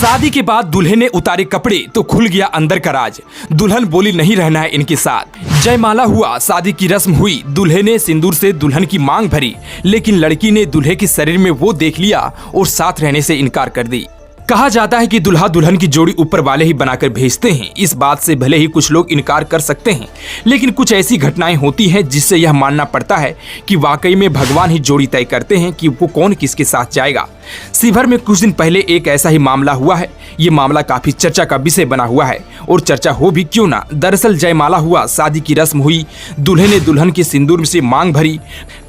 शादी के बाद दूल्हे ने उतारे कपड़े तो खुल गया अंदर का राज। दुल्हन बोली नहीं रहना है इनके साथ। जयमाला हुआ, शादी की रस्म हुई, दूल्हे ने सिंदूर से दुल्हन की मांग भरी, लेकिन लड़की ने दूल्हे के शरीर में वो देख लिया और साथ रहने से इनकार कर दी। कहा जाता है कि दुल्हा दुल्हन की जोड़ी ऊपर वाले ही बनाकर भेजते हैं। इस बात से भले ही कुछ लोग इनकार कर सकते हैं, लेकिन कुछ ऐसी घटनाएं होती हैं जिससे यह मानना पड़ता है कि वाकई में भगवान ही जोड़ी तय करते हैं कि वो कौन किसके साथ जाएगा। शिवहर में कुछ दिन पहले एक ऐसा ही मामला हुआ है। ये मामला काफी चर्चा का विषय बना हुआ है, और चर्चा हो भी क्यों ना। दरअसल जयमाला हुआ, शादी की रस्म हुई, दूल्हे ने दुल्हन के सिंदूर से मांग भरी,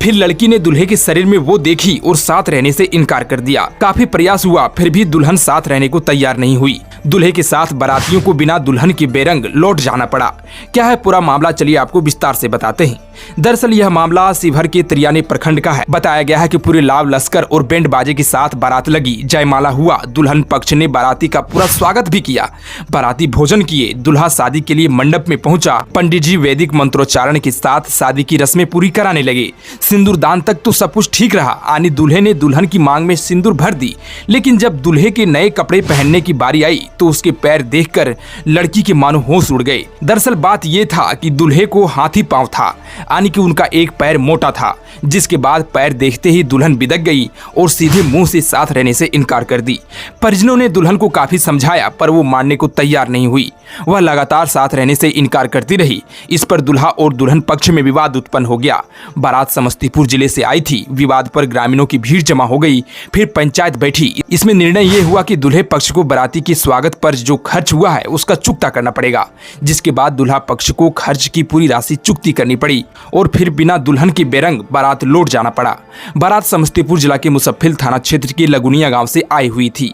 फिर लड़की ने दूल्हे के शरीर में वो देखी और साथ रहने से इनकार कर दिया। काफी प्रयास हुआ, फिर भी दुल्हन साथ रहने को तैयार नहीं हुई। दूल्हे के साथ बारातियों को बिना दुल्हन के बेरंग लौट जाना पड़ा। क्या है पूरा मामला, चलिए आपको विस्तार से बताते हैं। दरअसल यह मामला शिवहर के त्रियानी प्रखंड का है। बताया गया है कि पूरे लाव लश्कर और बैंड बाजे के साथ बारात लगी। जयमाला हुआ, दुल्हन पक्ष ने बाराती का पूरा स्वागत भी किया। बाराती भोजन किए, दुल्हा शादी के लिए मंडप में पहुंचा। पंडित जी वैदिक मंत्रोच्चारण के साथ शादी की रस्में पूरी कराने लगे। सिंदूर दान तक तो सब कुछ ठीक रहा। आनी दूल्हे ने दुल्हन की मांग में सिंदूर भर दी, लेकिन जब दूल्हे के नए कपड़े पहनने की बारी आई तो उसके पैर देखकर लड़की के मानो होश उड़ गए। दरअसल बात यह था कि दूल्हे को हाथी पांव था, यानी कि उनका एक पैर मोटा था, जिसके बाद पैर देखते ही दुल्हन बिदक गई और सीधे मुंह से साथ रहने से इनकार कर दी। परिजनों ने दुल्हन को काफी समझाया, पर वो मानने को तैयार नहीं हुई। वह लगातार साथ रहने से इनकार करती रही। इस पर दुल्हा और दुल्हन पक्ष में विवाद उत्पन्न हो गया। बारात समस्तीपुर जिले से आई थी। विवाद पर ग्रामीणों की भीड़ जमा हो गई। फिर पंचायत बैठी। इसमें निर्णय ये हुआ कि दूल्हे पक्ष को बाराती के स्वागत पर जो खर्च हुआ है उसका चुकता करना पड़ेगा, जिसके बाद दुल्हा पक्ष को खर्च की पूरी राशि चुकती करनी पड़ी और फिर बिना दुल्हन की बेरंग बारात लौट जाना पड़ा। बारात समस्तीपुर जिला के मुसफ्फिल थाना क्षेत्र के लगुनिया गांव से आई हुई थी।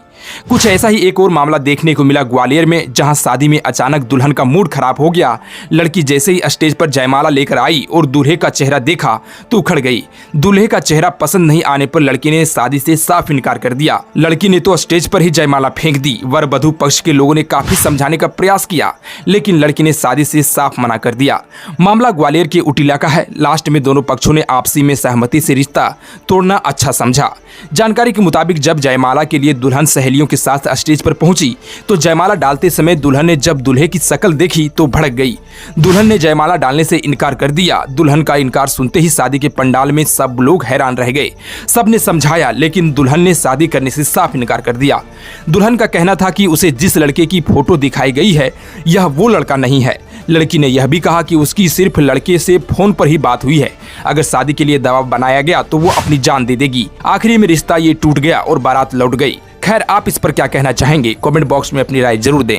कुछ ऐसा ही एक और मामला देखने को मिला ग्वालियर में, जहां शादी में अचानक दुल्हन का मूड खराब हो गया। लड़की जैसे ही स्टेज पर जयमाला लेकर आई और दूल्हे का चेहरा देखा तो उखड़ गई। दूल्हे का चेहरा पसंद नहीं आने पर लड़की ने शादी से साफ इनकार कर दिया। लड़की ने तो स्टेज पर ही जयमाला फेंक दी। वर वधू पक्ष के लोगों ने काफी समझाने का प्रयास किया, लेकिन लड़की ने शादी से साफ मना कर दिया। मामला ग्वालियर के उटिला का है। लास्ट में दोनों पक्षों ने आपसी में सहमति से रिश्ता तोड़ना अच्छा समझा। जानकारी के मुताबिक जब जयमाला के लिए दुल्हन सहेलियों के साथ स्टेज पर पहुंची तो जयमाला डालते समय दुल्हन ने जब दूल्हे की शक्ल देखी तो भड़क गई। दुल्हन ने जयमाला डालने से इनकार कर दिया। दुल्हन का इनकार सुनते ही शादी के पंडाल में सब लोग हैरान रह गए। सबने समझाया, लेकिन दुल्हन ने शादी करने से साफ इनकार कर दिया। दुल्हन का कहना था कि उसे जिस लड़के की फोटो दिखाई गई है यह वो लड़का नहीं है। लड़की ने यह भी कहा कि उसकी सिर्फ लड़के से फोन पर ही बात हुई है। अगर शादी के लिए दबाव बनाया गया तो वो अपनी जान दे देगी। आखिरी में रिश्ता ये टूट गया और बारात लौट गई। खैर, आप इस पर क्या कहना चाहेंगे? कमेंट बॉक्स में अपनी राय जरूर दें।